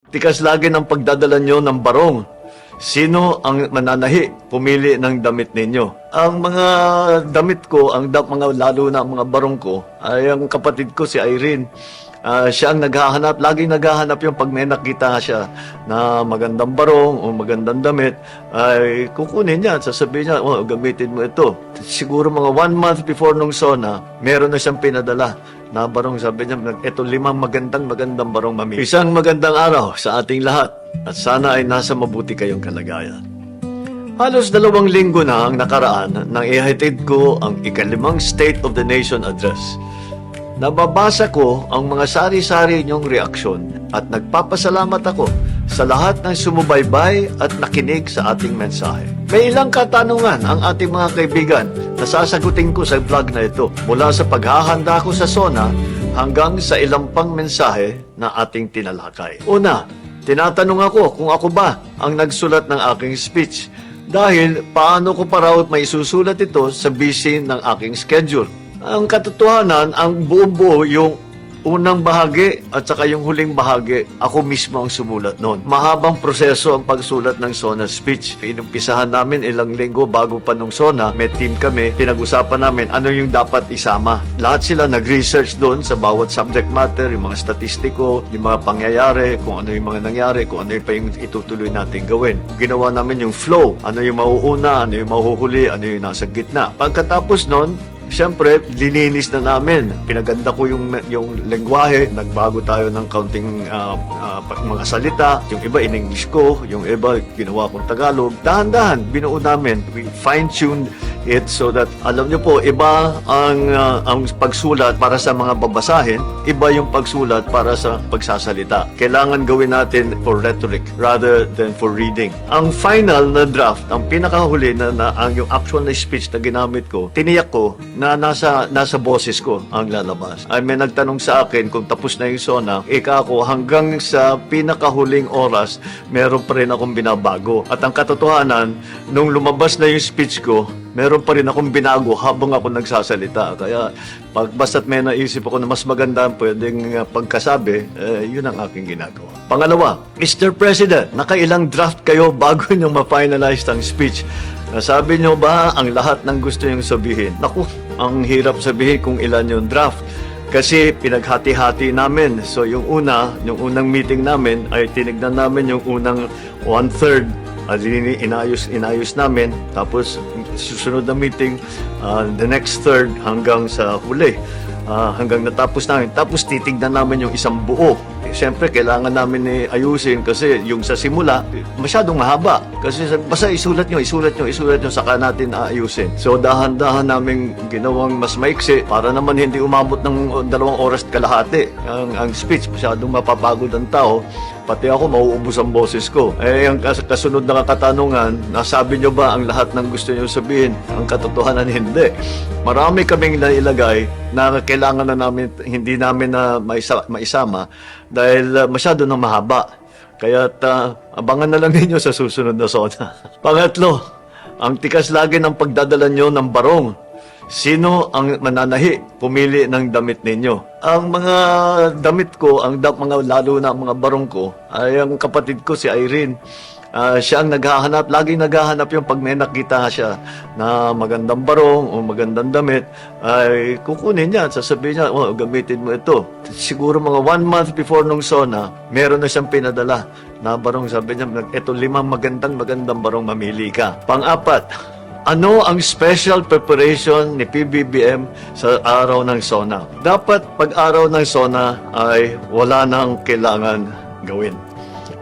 Tikas lagi ng pagdadala nyo ng barong. Sino ang mananahi? Pumili ng damit ninyo. Ang mga damit ko, mga lalo na ang mga barong ko, ay ang kapatid ko si Irene. Siya ang naghahanap, laging naghahanap yung pag may nakita siya na magandang barong o magandang damit, ay kukunin niya at sasabihin niya, oh, gamitin mo ito. Siguro mga 1 month before nung SONA, meron na siyang pinadala na barong. Sabi niya, ito 5 magandang barong mami. Isang magandang araw sa ating lahat at sana ay nasa mabuti kayong kalagayan. Halos 2 linggo na ang nakaraan nang ihatid ko ang ika-5 State of the Nation Address. Nababasa ko ang mga sari-sari inyong reaksyon at nagpapasalamat ako sa lahat ng sumubaybay at nakinig sa ating mensahe. May ilang katanungan ang ating mga kaibigan na sasagutin ko sa vlog na ito mula sa paghahanda ko sa SONA hanggang sa ilang pang mensahe na ating tinalakay. Una, tinatanong ako kung ako ba ang nagsulat ng aking speech dahil paano ko pa raw may susulat ito sa busy ng aking schedule. Ang katotohanan, ang buong-buo yung unang bahagi at saka yung huling bahagi, ako mismo ang sumulat noon. Mahabang proseso ang pagsulat ng SONA speech. Inumpisahan namin ilang linggo bago pa nung SONA. May team kami, pinag-usapan namin ano yung dapat isama. Lahat sila nag-research doon sa bawat subject matter, yung mga statistiko, yung mga pangyayari, kung ano yung mga nangyari, kung ano yung pa yung itutuloy natin gawin. Ginawa namin yung flow, ano yung mauuna, ano yung mahuhuli, ano yung nasa gitna. Pagkatapos noon, siyempre, lininis na namin. Pinaganda ko yung lengguwahe. Nagbago tayo ng kaunting mga salita. Yung iba in English ko, yung iba ginawa kong Tagalog. Dahan-dahan, binuo namin. We fine-tuned it so that, alam nyo po, iba ang pagsulat para sa mga babasahin, iba yung pagsulat para sa pagsasalita. Kailangan gawin natin for rhetoric rather than for reading. Ang final na draft, ang pinakahuli na ang yung actual na speech na ginamit ko, tiniyak ko na nasa boses ko ang lalabas. Ay may nagtanong sa akin kung tapos na yung SONA, ako hanggang sa pinakahuling oras, meron pa rin akong binabago. At ang katotohanan, nung lumabas na yung speech ko, meron pa rin akong binago habang ako nagsasalita. Kaya pag basta't may naisip ako na mas maganda ang pwedeng pagkasabi, yun ang aking ginagawa. Pangalawa, Mr. President, nakailang draft kayo bago nyo ma-finalize ang speech? Nasabi nyo ba ang lahat ng gusto nyong sabihin? Naku, ang hirap sabihin kung ilan yung draft. Kasi pinaghati-hati namin. So yung unang meeting namin ay tinignan namin yung unang 1/3. Inayos namin. Tapos susunod na meeting, the next third hanggang sa huli. Hanggang natapos namin. Tapos titignan namin yung isang buo. Siyempre, kailangan namin ayusin kasi yung sa simula, masyadong mahaba. Kasi basta isulat nyo, saka natin aayusin. So, dahan-dahan namin ginawang mas maiksi para naman hindi umabot ng 2 oras at kalahati. Ang speech, masyadong mapapagod ang tao. Pati ako, mauubos ang boses ko. Ang kasunod na katanungan, nasabi nyo ba ang lahat ng gusto nyo sabihin? Ang katotohanan, hindi. Marami kaming nailagay na kailangan na namin, hindi namin na maisama dahil masyado na mahaba. Kaya abangan na lang ninyo sa susunod na SONA. Pangatlo, ang tikas lagi ng pagdadala nyo ng barong. Sino ang mananahi? Pumili ng damit ninyo. Ang mga damit ko, mga lalo na mga barong ko, ay ang kapatid ko si Irene. Siya ang naghahanap, laging naghahanap yung pag may nakita siya na magandang barong o magandang damit, ay kukunin niya at sasabihin niya, oh, gamitin mo ito. Siguro mga 1 month before nung SONA, meron na siyang pinadala na barong. Sabi niya, ito 5 magandang barong, mamili ka. Pang-apat, ano ang special preparation ni PBBM sa araw ng SONA? Dapat pag araw ng SONA ay wala nang kailangan gawin.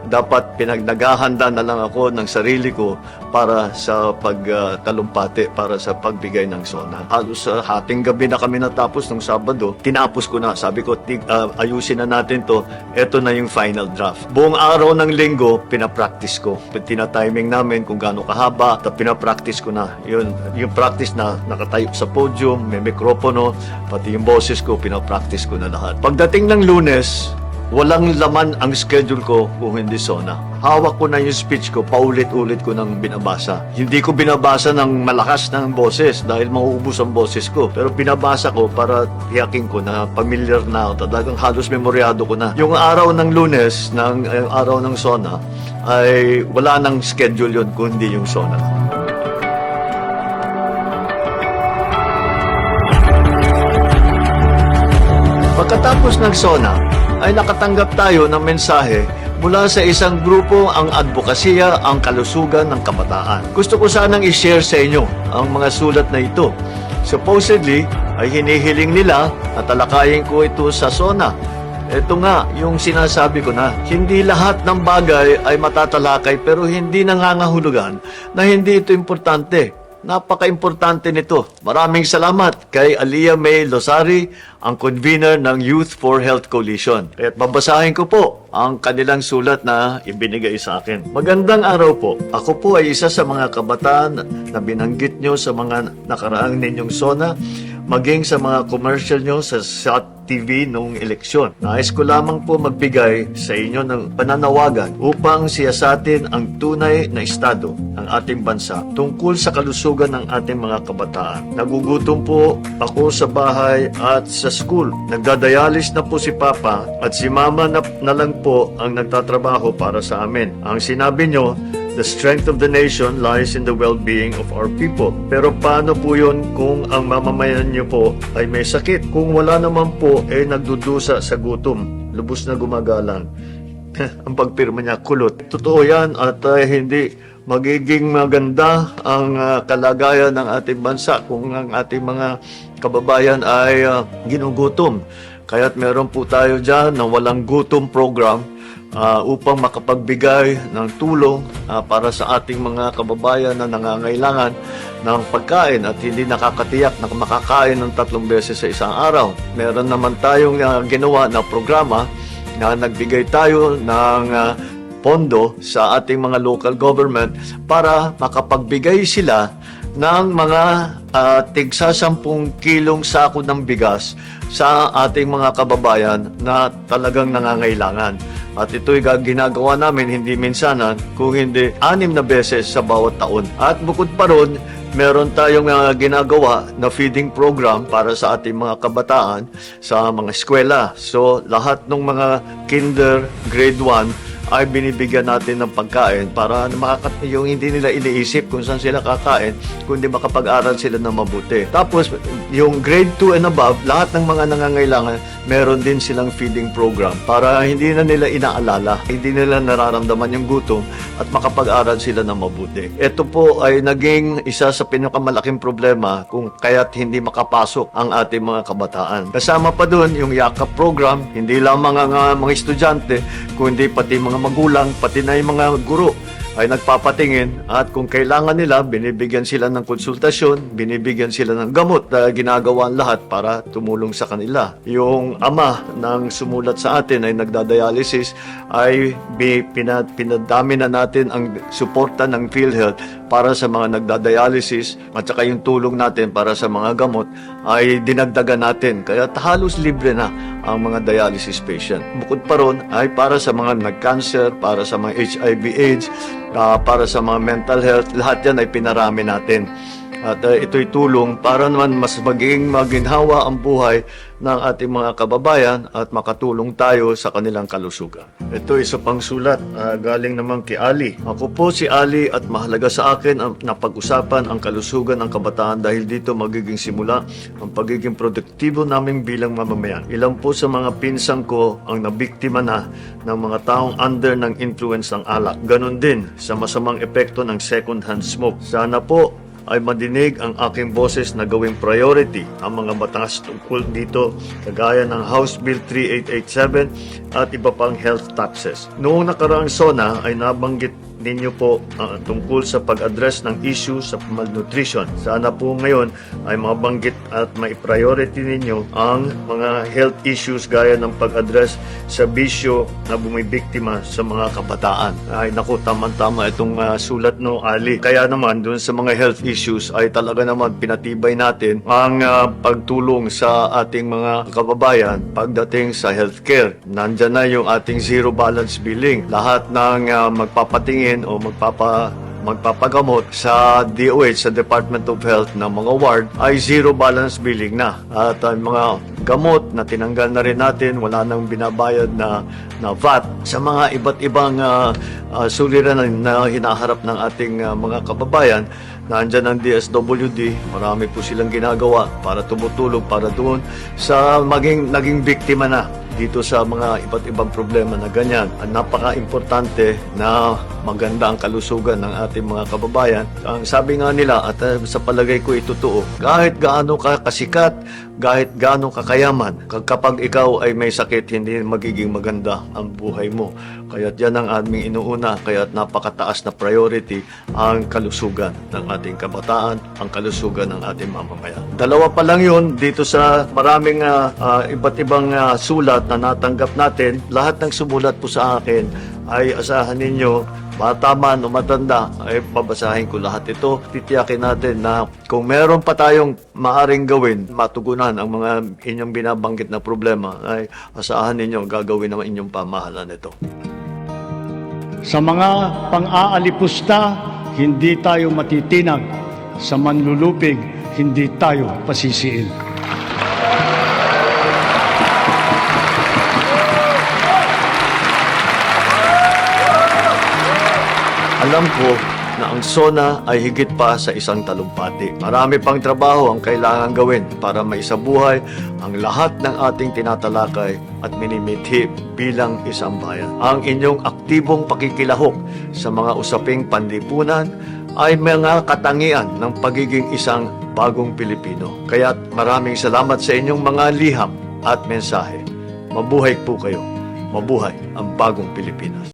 Dapat pinagnagahanda na lang ako ng sarili ko para sa pagtalumpati, para sa pagbigay ng SONA. Halos hating gabi na kami natapos ng Sabado, tinapos ko na. Sabi ko, ayusin na natin to. Ito na yung final draft. Buong araw ng linggo, pinapractice ko. Tina-timing namin kung gaano kahaba, pinapractice ko na. Yung practice na nakatayo sa podium, may mikropono, pati yung boses ko, pinapractice ko na lahat. Pagdating ng Lunes, walang laman ang schedule ko kung hindi SONA. Hawak ko na yung speech ko, paulit-ulit ko nang binabasa. Hindi ko binabasa ng malakas ng boses dahil mauubos ang boses ko. Pero binabasa ko para tiyakin ko na familiar na ako. Talagang halos memoryado ko na. Yung araw ng Lunes, araw ng SONA, ay wala nang schedule yun kundi yung SONA. Pagkatapos ng SONA, ay nakatanggap tayo ng mensahe mula sa isang grupo, ang advokasya, ang kalusugan ng kabataan. Gusto ko sanang i-share sa inyo ang mga sulat na ito. Supposedly, ay hinihiling nila na talakayin ko ito sa SONA. Ito nga, yung sinasabi ko na, hindi lahat ng bagay ay matatalakay pero hindi nangangahulugan na hindi ito importante. Napaka-importante nito. Maraming salamat kay Alia May Losari, ang convener ng Youth for Health Coalition. At babasahin ko po ang kanilang sulat na ibinigay sa akin. Magandang araw po. Ako po ay isa sa mga kabataan na binanggit nyo sa mga nakaraang ninyong SONA, maging sa mga commercial nyo sa TV noong eleksyon. Nais ko lamang po magbigay sa inyo ng pananawagan upang siyasatin ang tunay na estado ng ating bansa tungkol sa kalusugan ng ating mga kabataan. Nagugutom po ako sa bahay at sa school. Nagdadialis na po si Papa at si Mama na lang po ang nagtatrabaho para sa amin. Ang sinabi nyo, the strength of the nation lies in the well-being of our people. Pero paano po yun kung ang mamamayan nyo po ay may sakit? Kung wala naman po, nagdudusa sa gutom, lubos na gumagalang. Ang pagpirma niya, kulot. Totoo yan at hindi magiging maganda ang kalagayan ng ating bansa kung ang ating mga kababayan ay ginugutom. Kaya't meron po tayo dyan ng walang gutom program upang makapagbigay ng tulong para sa ating mga kababayan na nangangailangan ng pagkain at hindi nakakatiyak na makakain ng 3 beses sa isang araw. Meron naman tayong ginawa na programa na nagbigay tayo ng pondo sa ating mga local government para makapagbigay sila ng mga tigsa 10 kilong sako ng bigas sa ating mga kababayan na talagang nangangailangan. At ito'y ginagawa namin hindi minsanan, kung hindi 6 na beses sa bawat taon. At bukod pa ron, meron tayong ginagawa na feeding program para sa ating mga kabataan sa mga eskwela. So, lahat ng mga kinder, grade 1, ay binibigyan natin ng pagkain para yung hindi nila iniisip kung saan sila kakain, kundi makapag-aral sila na mabuti. Tapos, yung grade 2 and above, lahat ng mga nangangailangan, meron din silang feeding program para hindi na nila inaalala, hindi nila nararamdaman yung gutom at makapag-aral sila na mabuti. Ito po ay naging isa sa pinakamalaking problema kung kaya't hindi makapasok ang ating mga kabataan. Kasama pa doon yung YAKAP program, hindi lamang ang mga estudyante, kundi pati mga magulang, pati na yung mga guro ay nagpapatingin at kung kailangan nila, binibigyan sila ng konsultasyon, binibigyan sila ng gamot na ginagawa ang lahat para tumulong sa kanila. Yung ama ng sumulat sa atin ay nagdadialysis ay pinadami na natin ang suporta ng PhilHealth para sa mga nagdadialysis at saka yung tulong natin para sa mga gamot ay dinagdagan natin. Kaya halos libre na ang mga dialysis patient. Bukod pa ron ay para sa mga nag-cancer, para sa mga HIV/AIDS, para sa mga mental health, lahat yan ay pinarami natin. At ito'y tulong para naman mas maging maginhawa ang buhay ng ating mga kababayan at makatulong tayo sa kanilang kalusugan. Ito isa pang sulat galing naman kay Ali. Ako po si Ali at mahalaga sa akin ang napag-usapan ang kalusugan ng kabataan dahil dito magiging simula ang pagiging produktibo namin bilang mamamayan. Ilan po sa mga pinsang ko ang nabiktima na ng mga taong under ng influence ng alak. Ganon din sa masamang epekto ng second-hand smoke. Sana po ay madinig ang aking boses na gawing priority ang mga batas tungkol dito kagaya ng House Bill 3887 at iba pang health taxes. Noong nakaraang SONA ay nabanggit ninyo po tungkol sa pag-address ng issue sa malnutrition. Sana po ngayon ay mabanggit at mai-priority ninyo ang mga health issues gaya ng pag-address sa bisyo na bumibiktima sa mga kabataan. Ay naku, tama-tama itong sulat no, Ali. Kaya naman dun sa mga health issues ay talaga naman pinatibay natin ang pagtulong sa ating mga kababayan pagdating sa healthcare. Nandyan na yung ating zero balance billing. Lahat ng magpapatingin o magpapagamot sa DOH, sa Department of Health ng mga ward ay zero balance billing na. At ang mga gamot na tinanggal na rin natin, wala nang binabayad na VAT sa mga iba't ibang suliranin na hinaharap ng ating mga kababayan. Nandyan ang DSWD, marami po silang ginagawa para tumutulong para doon sa naging biktima na dito sa mga iba't ibang problema na ganyan. Ang napaka-importante na maganda ang kalusugan ng ating mga kababayan. Ang sabi nga nila, at sa palagay ko ito totoo, kahit gaano ka kasikat, kahit gaano kakayaman, kapag ikaw ay may sakit, hindi magiging maganda ang buhay mo. Kaya't yan ang aming inuuna, kaya't napakataas na priority ang kalusugan ng ating kabataan, ang kalusugan ng ating mamamayan. Dalawa pa lang yun dito sa maraming iba't ibang sulat na natanggap natin. Lahat ng sumulat po sa akin ay asahan ninyo, bata man o matanda, ay babasahin ko lahat ito. Titiyakin natin na kung meron pa tayong maaring gawin, matugunan ang mga inyong binabanggit na problema, ay asahan ninyo gagawin naman inyong pamahalaan ito. Sa mga pang-aalipusta, hindi tayo matitinag. Sa manlulupig, hindi tayo pasisiil. Alam ko na ang SONA ay higit pa sa isang talumpati. Marami pang trabaho ang kailangan gawin para maisabuhay ang lahat ng ating tinatalakay at minimithi bilang isang bayan. Ang inyong aktibong pakikilahok sa mga usaping panlipunan ay mga katangian ng pagiging isang bagong Pilipino. Kaya't maraming salamat sa inyong mga liham at mensahe. Mabuhay po kayo. Mabuhay ang bagong Pilipinas.